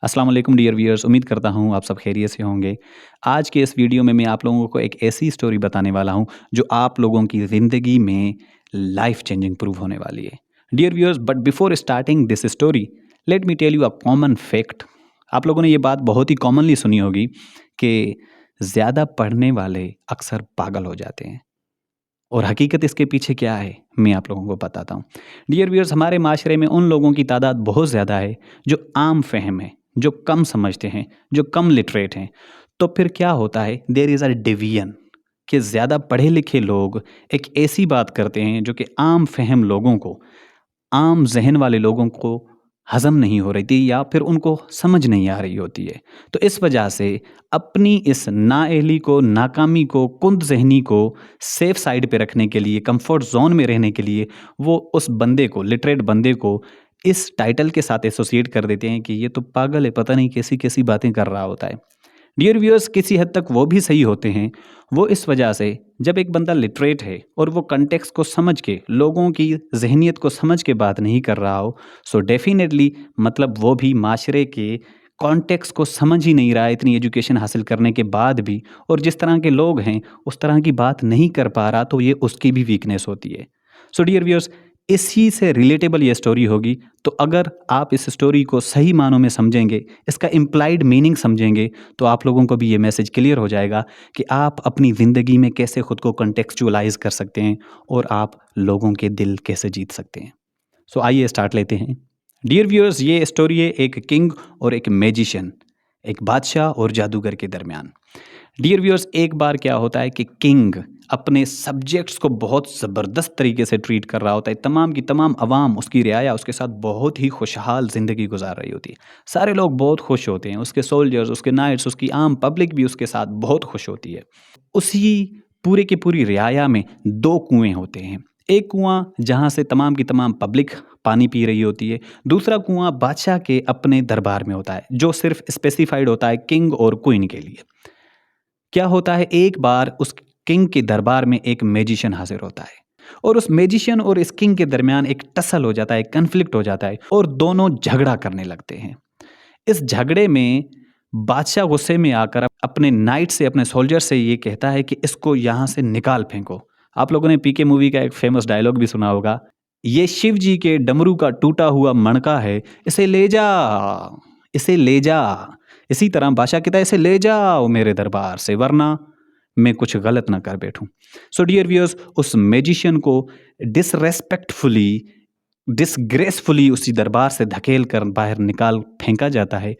अस्सलाम वालेकुम dear viewers, उम्मीद करता हूँ आप सब खैरियत से होंगे। आज के इस वीडियो में मैं आप लोगों को एक ऐसी स्टोरी बताने वाला हूँ जो आप लोगों की ज़िंदगी में लाइफ चेंजिंग प्रूव होने वाली है। Dear viewers, but before starting this story let me tell you a common fact. आप लोगों ने ये बात बहुत ही कॉमनली सुनी होगी कि ज़्यादा पढ़ने वाले अक्सर पागल हो जाते हैं। और हकीकत इसके पीछे क्या है, मैं आप लोगों को बताता हूँ। डियर व्यूअर्स, हमारे माशरे में उन लोगों की तादाद बहुत ज़्यादा है जो आम फहम है, जो कम समझते हैं, जो कम लिटरेट हैं। तो फिर क्या होता है, देयर इज़ अ डिवीजन कि ज़्यादा पढ़े लिखे लोग एक ऐसी बात करते हैं जो कि आम फहम लोगों को, आम ज़हन वाले लोगों को हज़म नहीं हो रही थी या फिर उनको समझ नहीं आ रही होती है। तो इस वजह से अपनी इस नाअहली को, नाकामी को, कुंद ज़हनी को सेफ साइड पे रखने के लिए, कंफर्ट ज़ोन में रहने के लिए वो उस बंदे को, लिटरेट बंदे को इस टाइटल के साथ एसोसिएट कर देते हैं कि ये तो पागल है, पता नहीं कैसी-कैसी बातें कर रहा होता है। डियर व्यूअर्स, किसी हद तक वो भी सही होते हैं। वो इस वजह से जब एक बंदा लिटरेट है और वो कॉन्टेक्स्ट को समझ के, लोगों की ज़हनियत को समझ के बात नहीं कर रहा हो, सो डेफ़िनेटली मतलब वो भी माशरे के कॉन्टेक्स्ट को समझ ही नहीं रहा है इतनी एजुकेशन हासिल करने के बाद भी, और जिस तरह के लोग हैं उस तरह की बात नहीं कर पा रहा, तो ये उसकी भी वीकनेस होती है। सो डियर व्यूअर्स, इसी से रिलेटेबल ये स्टोरी होगी। तो अगर आप इस स्टोरी को सही मानों में समझेंगे, इसका इम्प्लाइड मीनिंग समझेंगे, तो आप लोगों को भी ये मैसेज क्लियर हो जाएगा कि आप अपनी ज़िंदगी में कैसे खुद को कॉन्टेक्चुअलाइज़ कर सकते हैं और आप लोगों के दिल कैसे जीत सकते हैं। सो आइए स्टार्ट लेते हैं। डियर व्यूअर्स, ये स्टोरी है एक किंग और एक मैजिशियन, एक बादशाह और जादूगर के दरमियान। डियर व्यूअर्स, एक बार क्या होता है कि किंग अपने सब्जेक्ट्स को बहुत ज़बरदस्त तरीके से ट्रीट कर रहा होता है। तमाम की तमाम अवाम, उसकी रियाया उसके साथ बहुत ही खुशहाल ज़िंदगी गुजार रही होती है। सारे लोग बहुत खुश होते हैं, उसके सोल्जर्स, उसके नाइट्स, उसकी आम पब्लिक भी उसके साथ बहुत खुश होती है। उसी पूरे की पूरी रियाया में 2 कुएँ होते हैं। एक कुआँ जहाँ से तमाम की तमाम पब्लिक पानी पी रही होती है, दूसरा कुआँ बादशाह के अपने दरबार में होता है, जो सिर्फ़ स्पेसिफ़ाइड होता है किंग और क्वीन के लिए। क्या होता है, एक बार उस किंग के दरबार में एक मैजिशियन हाजिर होता है और उस मैजिशियन और इस किंग के दरमियान एक टसल हो जाता है, कन्फ्लिक्ट हो जाता है और दोनों झगड़ा करने लगते हैं। इस झगड़े में बादशाह गुस्से में आकर अपने नाइट से, अपने सोल्जर से ये कहता है कि इसको यहाँ से निकाल फेंको। आप लोगों ने पीके मूवी का एक फेमस डायलॉग भी सुना होगा, ये शिव जी के डमरू का टूटा हुआ मणका है, इसे ले जा, इसे ले जा। इसी तरह बादशाह कहता है, इसे ले जाओ मेरे दरबार से, वरना मैं कुछ गलत ना कर बैठूं। सो डियर व्यूअर्स, उस मैजिशियन को डिसरेस्पेक्टफुली, डिसग्रेसफुली उसी दरबार से धकेल कर बाहर निकाल फेंका जाता है।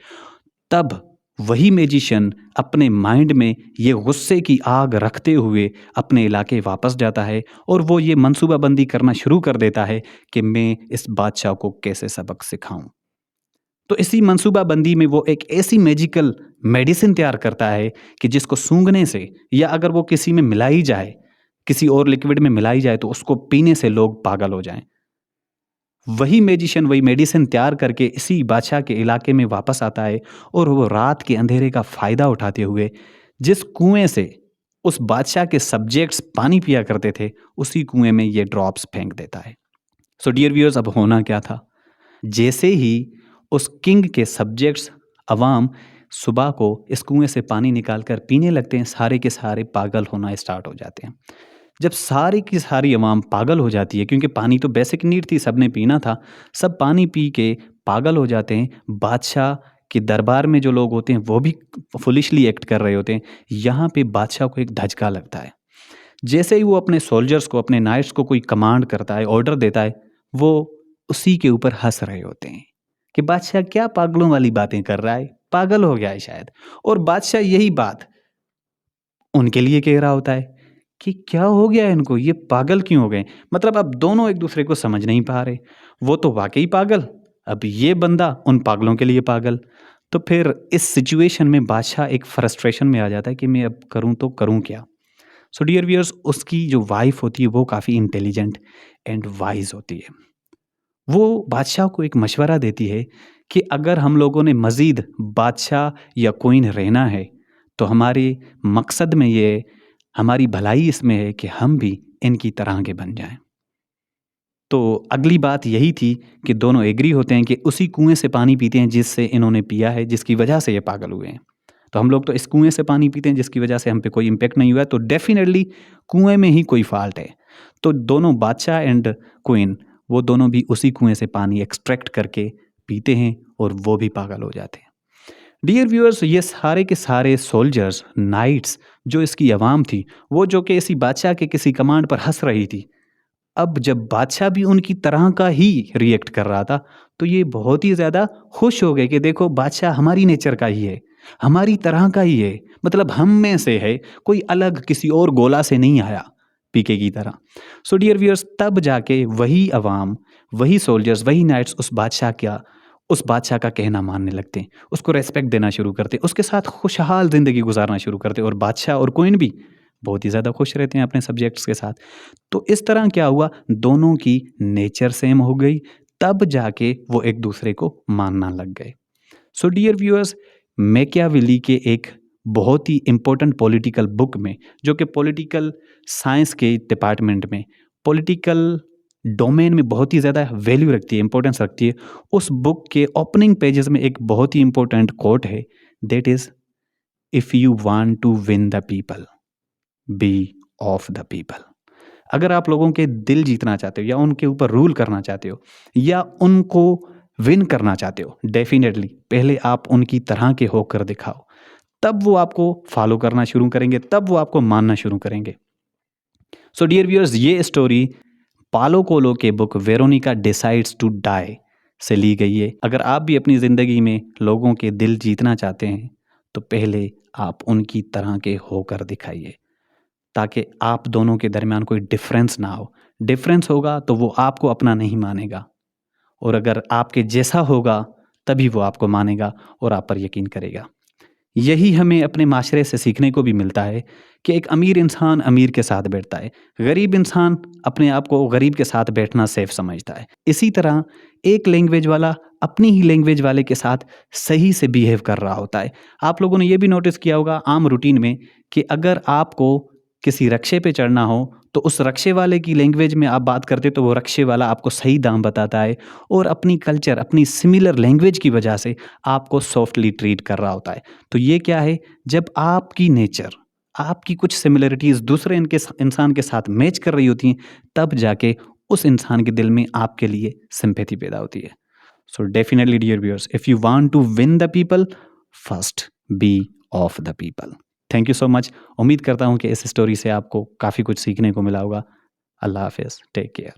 तब वही मैजिशियन अपने माइंड में ये गुस्से की आग रखते हुए अपने इलाके वापस जाता है और वो ये मंसूबाबंदी करना शुरू कर देता है कि मैं इस बादशाह को कैसे सबक सिखाऊं। तो इसी मंसूबाबंदी में वो एक ऐसी मैजिकल मेडिसिन तैयार करता है कि जिसको सूंघने से, या अगर वो किसी में मिलाई जाए, किसी और लिक्विड में मिलाई जाए, तो उसको पीने से लोग पागल हो जाएं। वही मैजिशियन वही मेडिसिन तैयार करके इसी बादशाह के इलाके में वापस आता है और वो रात के अंधेरे का फ़ायदा उठाते हुए जिस कुएं से उस बादशाह के सब्जेक्ट्स पानी पिया करते थे, उसी कुएं में ये ड्रॉप्स फेंक देता है। सो डियर व्यूअर्स, अब होना क्या था, जैसे ही उस किंग के सब्जेक्ट्स, अवाम, सुबह को इस कुएं से पानी निकालकर पीने लगते हैं, सारे के सारे पागल होना स्टार्ट हो जाते हैं। जब सारी की सारी अवाम पागल हो जाती है, क्योंकि पानी तो बेसिक नीड थी, सबने पीना था, सब पानी पी के पागल हो जाते हैं। बादशाह के दरबार में जो लोग होते हैं वो भी फुलिशली एक्ट कर रहे होते हैं। यहाँ पे बादशाह को एक धचका लगता है। जैसे ही वो अपने सोल्जर्स को, अपने नाइट्स को कोई कमांड करता है, ऑर्डर देता है, वो उसी के ऊपर हंस रहे होते हैं कि बादशाह क्या पागलों वाली बातें कर रहा है, पागल हो गया है शायद। और बादशाह यही बात उनके लिए कह रहा होता है कि क्या हो गया है इनको, ये पागल क्यों हो गए। मतलब अब दोनों एक दूसरे को समझ नहीं पा रहे। वो तो वाकई पागल, अब ये बंदा उन पागलों के लिए पागल। तो फिर इस सिचुएशन में बादशाह एक फ्रस्ट्रेशन में आ जाता है कि मैं अब करूं तो करूं क्या। सो डियर व्यूअर्स, उसकी जो वाइफ होती है वो काफ़ी इंटेलिजेंट एंड वाइज होती है। वो बादशाह को एक मशवरा देती है कि अगर हम लोगों ने मज़ीद बादशाह या क्वीन रहना है, तो हमारे मकसद में ये, हमारी भलाई इसमें है कि हम भी इनकी तरह के बन जाएं। तो अगली बात यही थी कि दोनों एग्री होते हैं कि उसी कुएँ से पानी पीते हैं जिससे इन्होंने पिया है, जिसकी वजह से ये पागल हुए हैं। तो हम लोग तो इस कुएँ से पानी पीते हैं जिसकी वजह से हम पे कोई इम्पैक्ट नहीं हुआ है, तो डेफ़िनेटली कुएँ में ही कोई फ़ॉल्ट है। तो दोनों बादशाह एंड क्वीन वो दोनों भी उसी कुएँ से पानी एक्सट्रैक्ट करके पीते हैं और वो भी पागल हो जाते हैं। डियर व्यूअर्स, ये सारे के सारे सोल्जर्स, नाइट्स जो इसकी अवाम थी, वो जो कि इसी बादशाह के किसी कमांड पर हँस रही थी, अब जब बादशाह भी उनकी तरह का ही रिएक्ट कर रहा था, तो ये बहुत ही ज़्यादा खुश हो गए कि देखो बादशाह हमारी नेचर का ही है, हमारी तरह का ही है, मतलब हम में से है, कोई अलग किसी और गोला से नहीं आया पीके की तरह। सो डियर व्यूअर्स, तब जाके वही अवाम, वही सोल्जर्स, वही नाइट्स उस बादशाह का कहना मानने लगते हैं, उसको रिस्पेक्ट देना शुरू करते हैं, उसके साथ खुशहाल ज़िंदगी गुजारना शुरू करते हैं और बादशाह और क्वीन भी बहुत ही ज़्यादा खुश रहते हैं अपने सब्जेक्ट्स के साथ। तो इस तरह क्या हुआ, दोनों की नेचर सेम हो गई, तब जाके वो एक दूसरे को मानना लग गए। सो डियर व्यूअर्स, मैकियावेली के एक बहुत ही इम्पोर्टेंट पॉलिटिकल बुक में, जो कि पॉलिटिकल साइंस के डिपार्टमेंट में, पॉलिटिकल डोमेन में बहुत ही ज़्यादा वैल्यू रखती है, इंपॉर्टेंस रखती है, उस बुक के ओपनिंग पेजेस में एक बहुत ही इंपॉर्टेंट कोट है, that is, if you want to win the people, be of the people. अगर आप लोगों के दिल जीतना चाहते हो या उनके ऊपर रूल करना चाहते हो या उनको विन करना चाहते हो, डेफिनेटली पहले आप उनकी तरह के होकर दिखाओ, तब वो आपको फॉलो करना शुरू करेंगे, तब वो आपको मानना शुरू करेंगे। सो डियर व्यूअर्स, ये स्टोरी पालो कोलो के book Veronika decides to die से ली गई है। अगर आप भी अपनी ज़िंदगी में लोगों के दिल जीतना चाहते हैं, तो पहले आप उनकी तरह के होकर दिखाइए, ताकि आप दोनों के दरमियान कोई डिफरेंस ना हो। डिफरेंस होगा तो वो आपको अपना नहीं मानेगा, और अगर आपके जैसा होगा तभी वो आपको मानेगा और आप पर यकीन करेगा। यही हमें अपने माशरे से सीखने को भी मिलता है कि एक अमीर इंसान अमीर के साथ बैठता है, गरीब इंसान अपने आप को गरीब के साथ बैठना सेफ समझता है। इसी तरह एक लैंग्वेज वाला अपनी ही लैंग्वेज वाले के साथ सही से बिहेव कर रहा होता है। आप लोगों ने ये भी नोटिस किया होगा आम रूटीन में कि अगर आपको किसी रक्शे पे चढ़ना हो, तो उस रक्शे वाले की लैंग्वेज में आप बात करते हो तो वो रक्शे वाला आपको सही दाम बताता है और अपनी कल्चर, अपनी सिमिलर लैंग्वेज की वजह से आपको सॉफ्टली ट्रीट कर रहा होता है। तो ये क्या है, जब आपकी नेचर, आपकी कुछ सिमिलरिटीज़ दूसरे इंसान के साथ मैच कर रही होती हैं, तब जाके उस इंसान के दिल में आपके लिए सिंपैथी पैदा होती है। So definitely dear viewers, if you want to win the people, first be of the people. Thank you so much. उम्मीद करता हूँ कि इस स्टोरी से आपको काफ़ी कुछ सीखने को मिला होगा। अल्लाह हाफ़िज़, टेक केयर।